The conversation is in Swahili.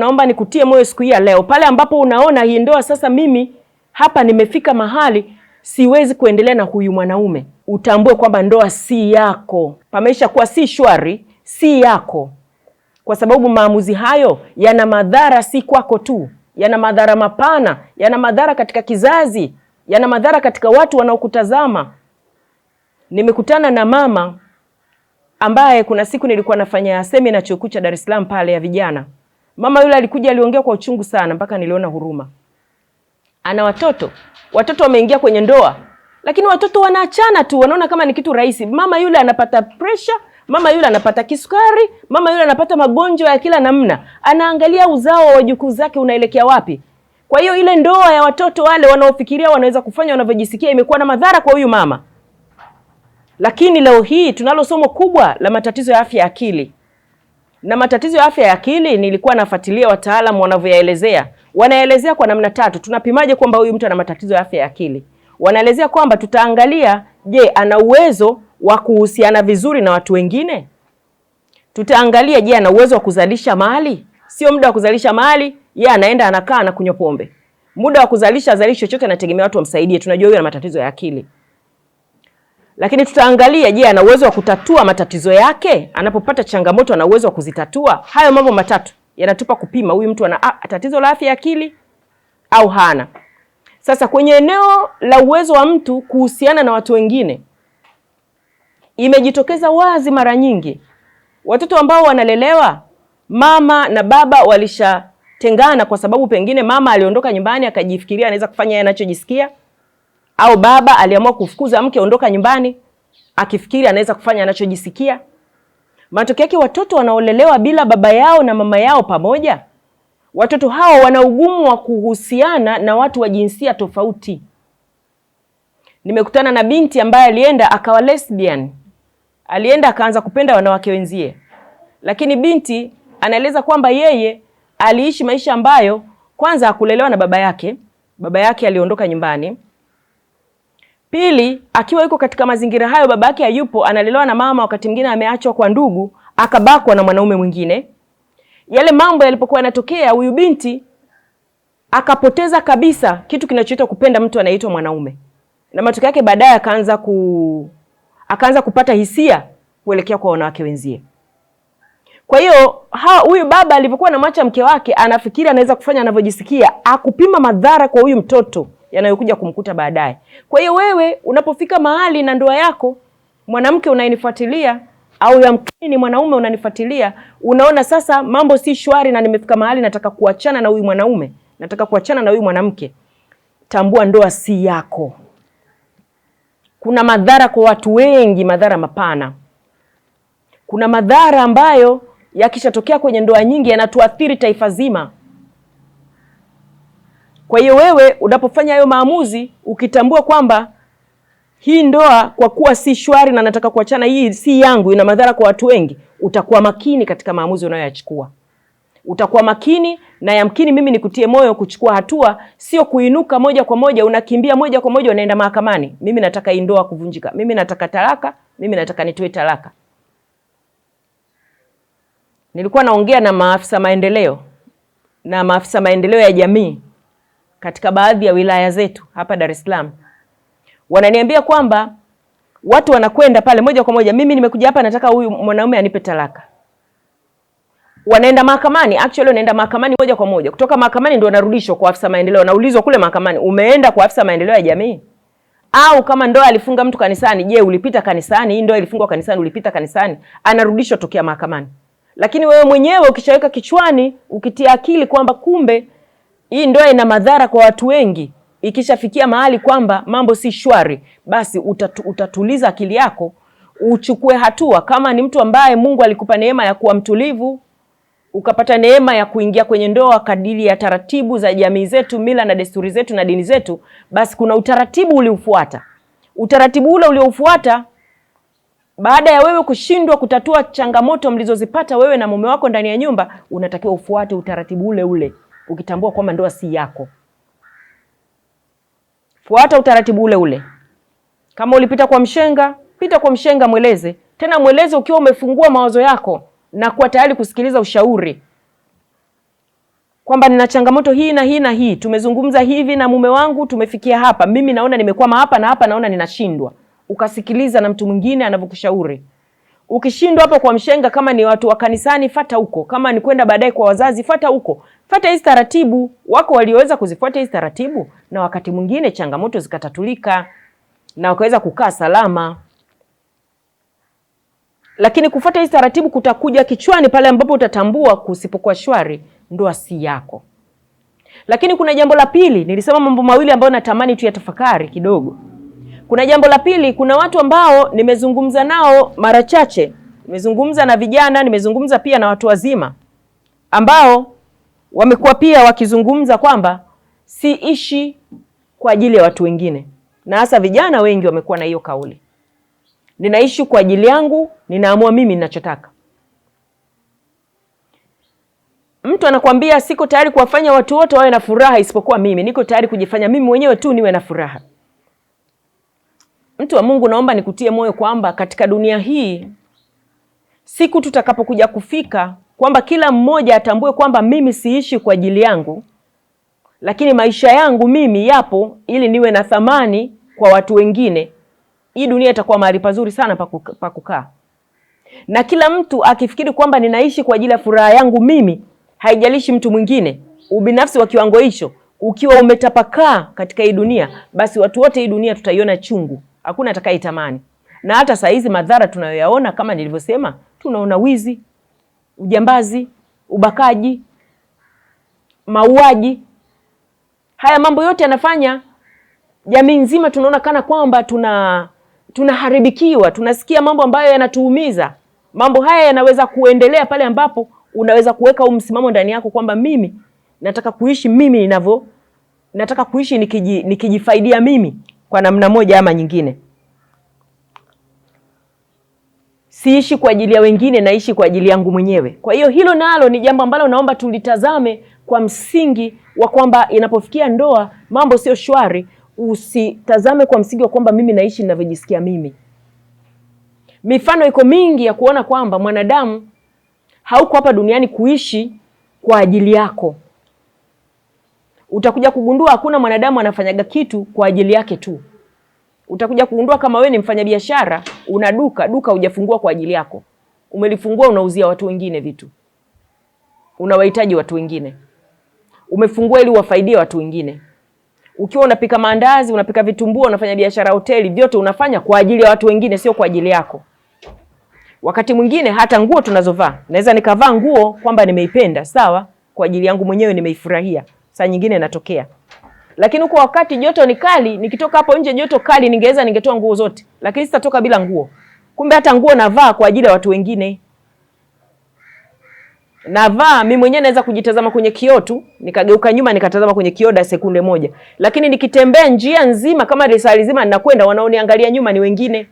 Naomba nikutie moyo siku hii ya leo, pale ambapo unaona hii ndoa sasa, mimi hapa nimefika mahali siwezi kuendelea na huyu mwanaume, utambue kwamba ndoa si yako. Pamesha kuwa si shwari, si yako, kwa sababu maamuzi hayo yana madhara, si kwako tu, yana madhara mapana, yana madhara katika kizazi, yana madhara katika watu wanaokutazama. Nimekutana na mama ambaye kuna siku nilikuwa nafanya semina chuo kikuu cha Dar es Salaam pale ya vijana. Mama yule alikuja, aliongea kwa uchungu sana mpaka niliona huruma. Ana watoto wameingia kwenye ndoa, lakini watoto wanaachana tu, wanaona kama ni kitu rahisi. Mama yule anapata pressure, mama yule anapata kisukari, mama yule anapata magonjwa ya kila namna. Anaangalia uzao wa wajukuu zake unaelekea wapi. Kwa hiyo ile ndoa ya watoto wale wanaofikiria wanaweza kufanya wanavyojisikia imekuwa na madhara kwa huyu mama. Lakini leo hii tunalo somo kubwa la matatizo ya afya ya akili. Na matatizo ya afya ya akili nilikuwa nafuatilia wataalamu wanavyoyaelezea. Wanaelezea kwa namna tatu. Tunapimaje kwamba huyu mtu ana matatizo ya afya ya akili? Wanaelezea kwamba tutaangalia, je, ana uwezo wa kuhusiana vizuri na watu wengine? Tutaangalia, je, ana uwezo wa kuzalisha mali? Sio muda wa kuzalisha mali, yeye anaenda anakaa na kunywa pombe. Muda wa kuzalisha chochote anategemea watu wamsaidie. Tunajua huyu ana matatizo ya akili. Lakini tutaangalia, je, ana uwezo wa kutatua matatizo yake? Anapopata changamoto ana uwezo wa kuzitatua? Hayo mambo matatu yanatupa kupima huyu mtu ana tatizo la afya ya akili au hana. Sasa kwenye eneo la uwezo wa mtu kuhusiana na watu wengine, imejitokeza wazi mara nyingi. Watoto ambao wanalelewa, mama na baba walishatengana kwa sababu pengine mama aliondoka nyumbani akajifikiria anaweza kufanya yeye anachojisikia, au baba aliamua kufukuza mke, ondoka nyumbani, akifikiri anaweza kufanya anachojisikia. Matokeo yake watoto wanaolelewa bila baba yao na mama yao pamoja, watoto hao wana ugumu wa kuhusiana na watu wa jinsia tofauti. Nimekutana na binti ambaye alienda akawa lesbian. Alienda akaanza kupenda wanawake wenzie. Lakini binti anaeleza kwamba yeye aliishi maisha ambayo kwanza hakulelewa na baba yake. Baba yake aliondoka nyumbani. Pili, akiwa yuko katika mazingira hayo, baba yake hayupo, analelewa na mama, wakati mwingine ameachwa kwa ndugu, akabakwa na mwanaume mwingine. Yale mambo yalipokuwa yanatokea, huyu binti akapoteza kabisa kitu kinachoitwa kupenda mtu anaitwa mwanaume. Na matokeo yake baadaye akaanza kupata hisia kuelekea kwa wanawake wenzie. Kwa hiyo huyu baba alipokuwa anamwacha mke wake, anafikiri anaweza kufanya anavyojisikia, akupima madhara kwa huyu mtoto yanayokuja kumkuta baadaye. Kwa hiyo wewe unapofika mahali na ndoa yako, mwanamke unayenifuatilia au yamkini mwanaume unanifuatilia, unaona sasa mambo si shwari na nimefika mahali nataka kuachana na huyu mwanaume, nataka kuachana na huyu mwanamke, tambua ndoa si yako. Kuna madhara kwa watu wengi, madhara mapana. Kuna madhara ambayo yakishatokea kwenye ndoa nyingi yanatuathiri taifa zima. Kwa hiyo wewe unapofanya hayo maamuzi, ukitambua kwamba hii ndoa kwa kuwa si shwari na nataka kuachana, hii si yangu, ina madhara kwa watu wengi, utakuwa makini katika maamuzi unayoyachukua. Utakuwa makini, na yamkini mimi nikutie moyo kuchukua hatua, sio kuinuka moja kwa moja, unakimbia moja kwa moja unaenda mahakamani. Mimi nataka hii ndoa kuvunjika, mimi nataka talaka, mimi nataka nitoe talaka. Nilikuwa naongea na maafisa maendeleo na maafisa maendeleo ya jamii katika baadhi ya wilaya zetu hapa Dar es Salaam. Wananiambia kwamba watu wanakwenda pale moja kwa moja, mimi nimekuja hapa nataka huyu mwanaume anipe talaka. Wanaenda mahakamani, actually wanaenda mahakamani moja kwa moja. Kutoka mahakamani ndio wanarudishwa kwa afisa maendeleo. Naulizwa kule mahakamani, umeenda kwa afisa maendeleo ya jamii? Au kama ndoa alifunga mtu kanisani, je, ulipita kanisani? Hii ndoa ilifungwa kanisani, ulipita kanisani? Anarudishwa tokea mahakamani. Lakini wewe mwenyewe ukishaweka kichwani, ukitia akili kwamba kumbe hii ndoa ina madhara kwa watu wengi, ikishafikia mahali kwamba mambo si shwari, basi utatuliza akili yako, uchukue hatua. Kama ni mtu ambaye Mungu alikupa neema ya kuwa mtulivu, ukapata neema ya kuingia kwenye ndoa kadiri ya taratibu za jamii zetu, mila na desturi zetu na dini zetu, basi kuna utaratibu uliofuata. Utaratibu ule uliofuata, baada ya wewe kushindwa kutatua changamoto mlizozipata wewe na mume wako ndani ya nyumba, unatakiwa ufuate utaratibu ule ule, ukitambua kwamba ndoa si yako. Fuata utaratibu ule ule. Kama ulipita kwa mshenga, pita kwa mshenga, mweleze. Tena mweleze ukiwa umefungua mawazo yako na kuwa tayari kusikiliza ushauri. kwamba nina changamoto hii na hii na hii, tumezungumza hivi na mume wangu, tumefikia hapa, mimi naona nimekwama hapa na hapa, naona ninashindwa. Ukasikiliza na mtu mwingine anavyokushauri. Ukishindwa hapo kwa mshenga, kama ni watu wa kanisani, fata huko. Kama ni kwenda baadaye kwa wazazi, fata huko. Fata hizi taratibu. Wako walioweza kuzifuata hizi taratibu, na wakati mwingine changamoto zikatatulika na wakaweza kukaa salama. Lakini kufuata hizi taratibu kutakuja kichwani pale ambapo utatambua kusipokuwa shwari, ndoa si yako. Lakini kuna jambo la pili, nilisema mambo mawili ambayo natamani tuyatafakari kidogo. Kuna jambo la pili, kuna watu ambao nimezungumza nao mara chache, nimezungumza na vijana, nimezungumza pia na watu wazima, ambao wamekuwa pia wakizungumza kwamba siishi kwa ajili ya watu wengine. Na hasa vijana wengi wamekuwa na hiyo kauli. Ninaishi kwa ajili yangu, ninaamua mimi ninachotaka. Mtu anakuambia siko tayari kuwafanya watu wote wawe na furaha isipokuwa mimi. Niko tayari kujifanya mimi mwenyewe tu niwe na furaha. Mtu wa Mungu, naomba nikutie moyo kwamba katika dunia hii, siku tutakapokuja kufika kwamba kila mmoja atambue kwamba mimi siishi kwa ajili yangu, lakini maisha yangu mimi yapo ili niwe na thamani kwa watu wengine, hii dunia itakuwa mahali pazuri sana pa kukaa. Na kila mtu akifikiri kwamba ninaishi kwa ajili ya furaha yangu mimi, haijalishi mtu mwingine, ubinafsi wa kiwango hicho ukiwa umetapakaa katika hii dunia, basi watu wote hii dunia tutaiona chungu. Hakuna atakayeitamani. Na hata saa hizi madhara tunayoyaona, kama nilivyosema, tunaona wizi, ujambazi, ubakaji, mauaji. Haya mambo yote yanafanya jamii nzima tunaona kana kwamba tunaharibikiwa, tunasikia mambo ambayo yanatuumiza. Mambo haya yanaweza kuendelea pale ambapo unaweza kuweka msimamo ndani yako kwamba mimi nataka kuishi mimi nataka kuishi nikijifaidia mimi kwa namna moja ama nyingine. Siishi kwa ajili ya wengine, naishi kwa ajili yangu mwenyewe. Kwa hiyo hilo nalo ni jambo ambalo naomba tulitazame kwa msingi wa kwamba inapofikia ndoa mambo sio shwari, usitazame kwa msingi wa kwamba mimi naishi ninavyojisikia mimi. Mifano iko mingi ya kuona kwamba mwanadamu hauko hapa duniani kuishi kwa ajili yako. Utakuja kugundua hakuna mwanadamu anafanyaga kitu kwa ajili yake tu. Utakuja kugundua kama wewe ni mfanyabiashara, una duka hujafungua kwa ajili yako. Umelifungua unauzia watu wengine vitu. Unawahitaji watu wengine. Umefungua ili uwafaidie watu wengine. Ukiwa unapika maandazi, unapika vitumbua, unafanya biashara hoteli, vyote unafanya kwa ajili ya watu wengine, sio kwa ajili yako. Wakati mwingine hata nguo tunazovaa, naweza nikavaa nguo kwamba nimeipenda, sawa, kwa ajili yangu mwenyewe nimeifurahia. Saa nyingine natokea. Lakini huko wakati joto ni kali, nikitoka hapo nje joto kali, ningetoa nguo zote, lakini sitatoka bila nguo. Kumbe hata nguo navaa kwa ajili ya watu wengine. Navaa mimi mwenyewe, naweza kujitazama kwenye kioo tu, nikageuka nyuma nikatazama kwenye kioo sekunde moja. Lakini nikitembea njia nzima kama risali zima ninakwenda, wanaoniangalia nyuma ni wengine.